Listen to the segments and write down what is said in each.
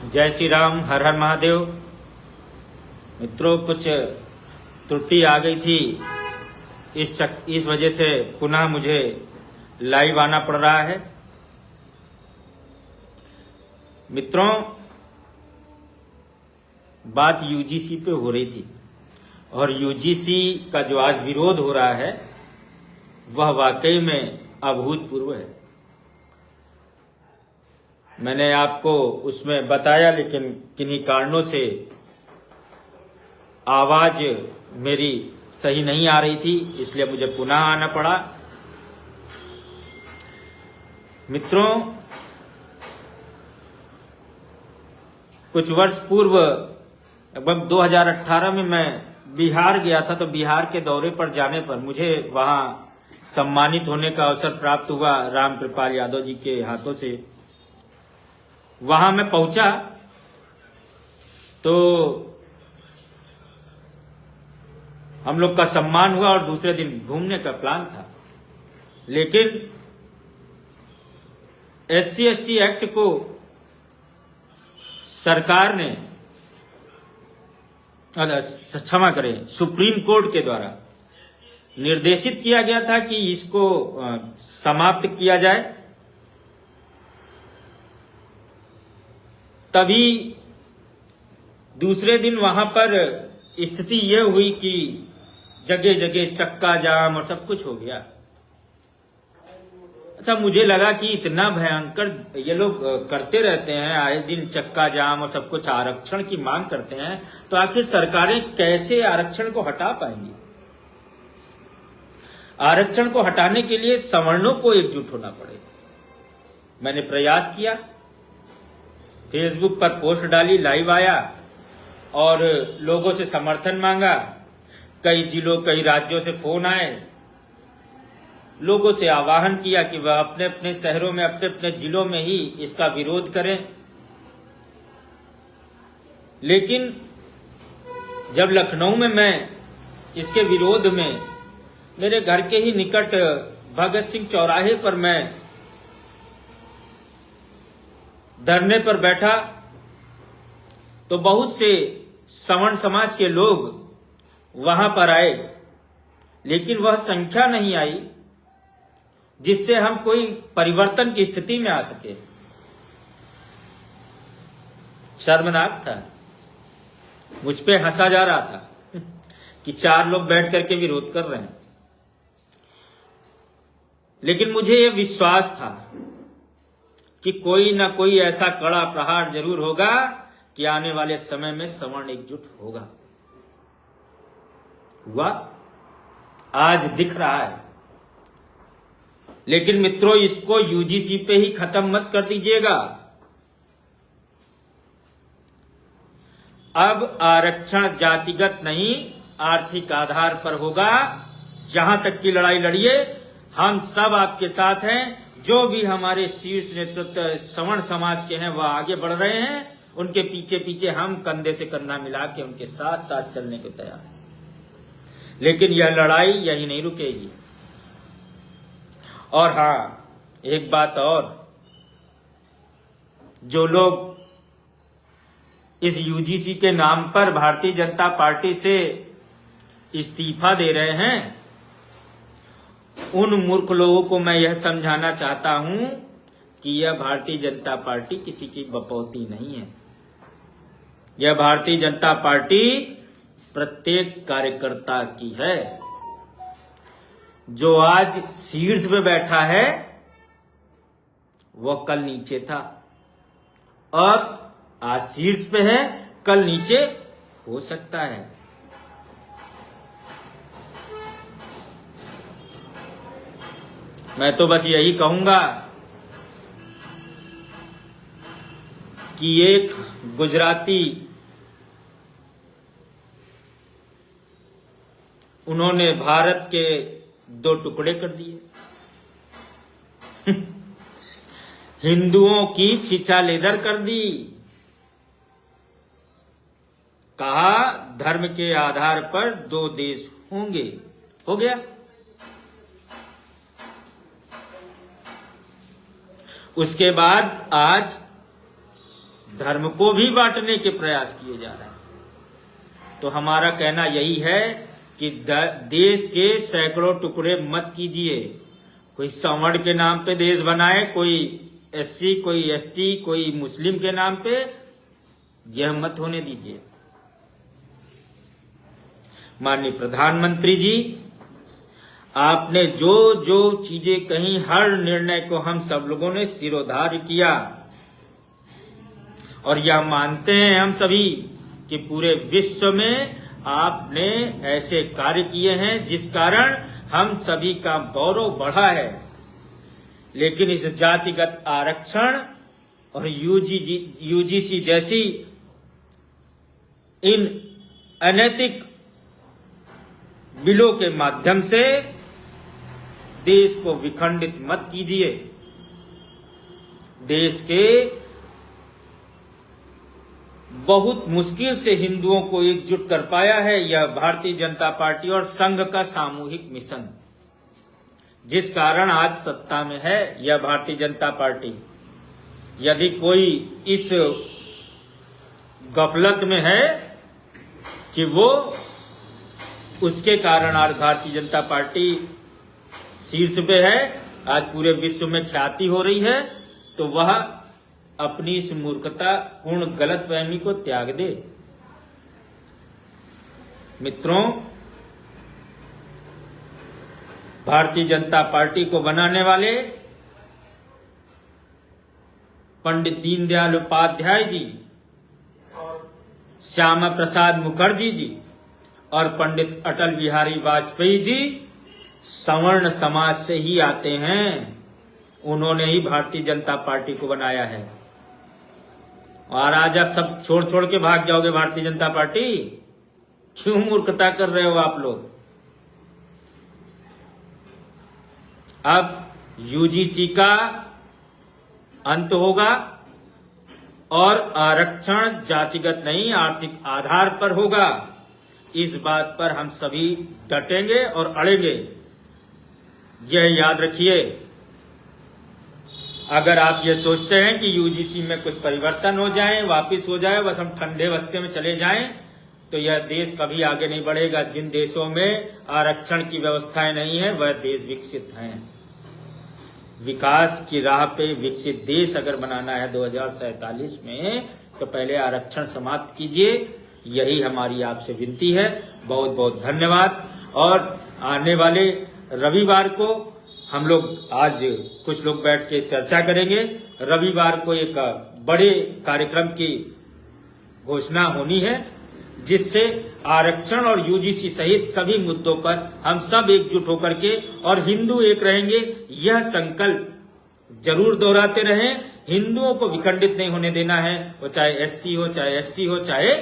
जय श्री राम, हर हर महादेव। मित्रों, कुछ त्रुटि आ गई थी, इस वजह से पुनः मुझे लाइव आना पड़ रहा है। मित्रों, बात यूजीसी पे हो रही थी और यूजीसी का जो आज विरोध हो रहा है वह वाकई में अभूतपूर्व है। मैंने आपको उसमें बताया, लेकिन किन्हीं कारणों से आवाज मेरी सही नहीं आ रही थी, इसलिए मुझे पुनः आना पड़ा। मित्रों, कुछ वर्ष पूर्व लगभग 2018 में मैं बिहार गया था, तो बिहार के दौरे पर जाने पर मुझे वहां सम्मानित होने का अवसर प्राप्त हुआ रामकृपाल यादव जी के हाथों से। वहां मैं पहुंचा तो हम लोग का सम्मान हुआ और दूसरे दिन घूमने का प्लान था, लेकिन SC/ST एक्ट को सरकार ने, क्षमा करें, सुप्रीम कोर्ट के द्वारा निर्देशित किया गया था कि इसको समाप्त किया जाए। तभी दूसरे दिन वहां पर स्थिति यह हुई कि जगह जगह चक्का जाम और सब कुछ हो गया। अच्छा, मुझे लगा कि इतना भयंकर ये लोग करते रहते हैं, आए दिन चक्का जाम और सब कुछ, आरक्षण की मांग करते हैं, तो आखिर सरकारें कैसे आरक्षण को हटा पाएंगी? आरक्षण को हटाने के लिए सवर्णों को एकजुट होना पड़ेगा। मैंने प्रयास किया, फेसबुक पर पोस्ट डाली, लाइव आया और लोगों से समर्थन मांगा। कई जिलों, कई राज्यों से फोन आए, लोगों से आह्वान किया कि वह अपने अपने शहरों में, अपने अपने जिलों में ही इसका विरोध करें। लेकिन जब लखनऊ में मैं इसके विरोध में मेरे घर के ही निकट भगत सिंह चौराहे पर मैं धरने पर बैठा, तो बहुत से सवर्ण समाज के लोग वहां पर आए, लेकिन वह संख्या नहीं आई जिससे हम कोई परिवर्तन की स्थिति में आ सके। शर्मनाक था, मुझ पे हंसा जा रहा था कि 4 लोग बैठ करके विरोध कर रहे हैं। लेकिन मुझे यह विश्वास था कि कोई ना कोई ऐसा कड़ा प्रहार जरूर होगा कि आने वाले समय में सवर्ण एकजुट होगा। हुआ, आज दिख रहा है। लेकिन मित्रों, इसको यूजीसी पे ही खत्म मत कर दीजिएगा। अब आरक्षण जातिगत नहीं, आर्थिक आधार पर होगा। यहां तक की लड़ाई लड़िए, हम सब आपके साथ हैं। जो भी हमारे शीर्ष नेतृत्व सवर्ण समाज के हैं वह आगे बढ़ रहे हैं, उनके पीछे पीछे हम कंधे से कंधा मिला के उनके साथ साथ चलने को तैयार हैं। लेकिन यह लड़ाई यही नहीं रुकेगी। और हाँ, एक बात और, जो लोग इस यूजीसी के नाम पर भारतीय जनता पार्टी से इस्तीफा दे रहे हैं, उन मूर्ख लोगों को मैं यह समझाना चाहता हूं कि यह भारतीय जनता पार्टी किसी की बपौती नहीं है। यह भारतीय जनता पार्टी प्रत्येक कार्यकर्ता की है। जो आज शीर्ष पे बैठा है वह कल नीचे था, और आज शीर्ष पे है, कल नीचे हो सकता है। मैं तो बस यही कहूंगा कि एक गुजराती, उन्होंने भारत के 2 टुकड़े कर दिए। हिंदुओं की छिछालेदर कर दी। कहा धर्म के आधार पर 2 देश होंगे, हो गया। उसके बाद आज धर्म को भी बांटने के प्रयास किए जा रहे हैं। तो हमारा कहना यही है कि देश के सैकड़ों टुकड़े मत कीजिए। कोई सवर्ण के नाम पे देश बनाए, कोई एससी, कोई एसटी, कोई मुस्लिम के नाम पे, यह मत होने दीजिए। माननीय प्रधानमंत्री जी, आपने जो जो चीजें कही, हर निर्णय को हम सब लोगों ने सिरोधार्य किया और यह मानते हैं हम सभी कि पूरे विश्व में आपने ऐसे कार्य किए हैं जिस कारण हम सभी का गौरव बढ़ा है। लेकिन इस जातिगत आरक्षण और यूजीसी जैसी इन अनैतिक बिलों के माध्यम से देश को विखंडित मत कीजिए। देश के बहुत मुश्किल से हिंदुओं को एकजुट कर पाया है यह भारतीय जनता पार्टी और संघ का सामूहिक मिशन, जिस कारण आज सत्ता में है यह भारतीय जनता पार्टी। यदि कोई इस गफलत में है कि वो उसके कारण आज भारतीय जनता पार्टी शीर्ष पे है, आज पूरे विश्व में ख्याति हो रही है, तो वह अपनी इस मूर्खता पूर्ण गलतफहमी को त्याग दे। मित्रों, भारतीय जनता पार्टी को बनाने वाले पंडित दीनदयाल उपाध्याय जी, श्यामा प्रसाद मुखर्जी जी और पंडित अटल बिहारी वाजपेयी जी सवर्ण समाज से ही आते हैं। उन्होंने ही भारतीय जनता पार्टी को बनाया है। और आज आप सब छोड़ छोड़ के भाग जाओगे भारतीय जनता पार्टी? क्यों मूर्खता कर रहे हो आप लोग? अब यूजीसी का अंत होगा और आरक्षण जातिगत नहीं आर्थिक आधार पर होगा। इस बात पर हम सभी डटेंगे और अड़ेंगे। यह याद रखिए, अगर आप ये सोचते हैं कि यूजीसी में कुछ परिवर्तन हो जाए, वापिस हो जाए, बस हम ठंडे बस्ते में चले जाएं, तो यह देश कभी आगे नहीं बढ़ेगा। जिन देशों में आरक्षण की व्यवस्थाएं नहीं है वह देश विकसित हैं। विकास की राह पे विकसित देश अगर बनाना है 2047 में, तो पहले आरक्षण समाप्त कीजिए। यही हमारी आपसे विनती है। बहुत बहुत धन्यवाद। और आने वाले रविवार को हम लोग, आज कुछ लोग बैठ के चर्चा करेंगे। रविवार को एक बड़े कार्यक्रम की घोषणा होनी है, जिससे आरक्षण और यूजीसी सहित सभी मुद्दों पर हम सब एकजुट होकर के और हिंदू एक रहेंगे, यह संकल्प जरूर दोहराते रहें। हिंदुओं को विखंडित नहीं होने देना है, वो चाहे एससी हो, चाहे एसटी हो, चाहे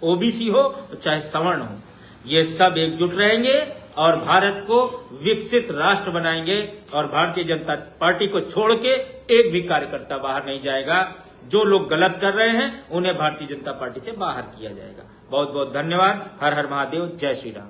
ओबीसी हो, चाहे सवर्ण हो, ये सब एकजुट रहेंगे और भारत को विकसित राष्ट्र बनाएंगे। और भारतीय जनता पार्टी को छोड़ के एक भी कार्यकर्ता बाहर नहीं जाएगा। जो लोग गलत कर रहे हैं उन्हें भारतीय जनता पार्टी से बाहर किया जाएगा। बहुत बहुत धन्यवाद। हर हर महादेव। जय श्री राम।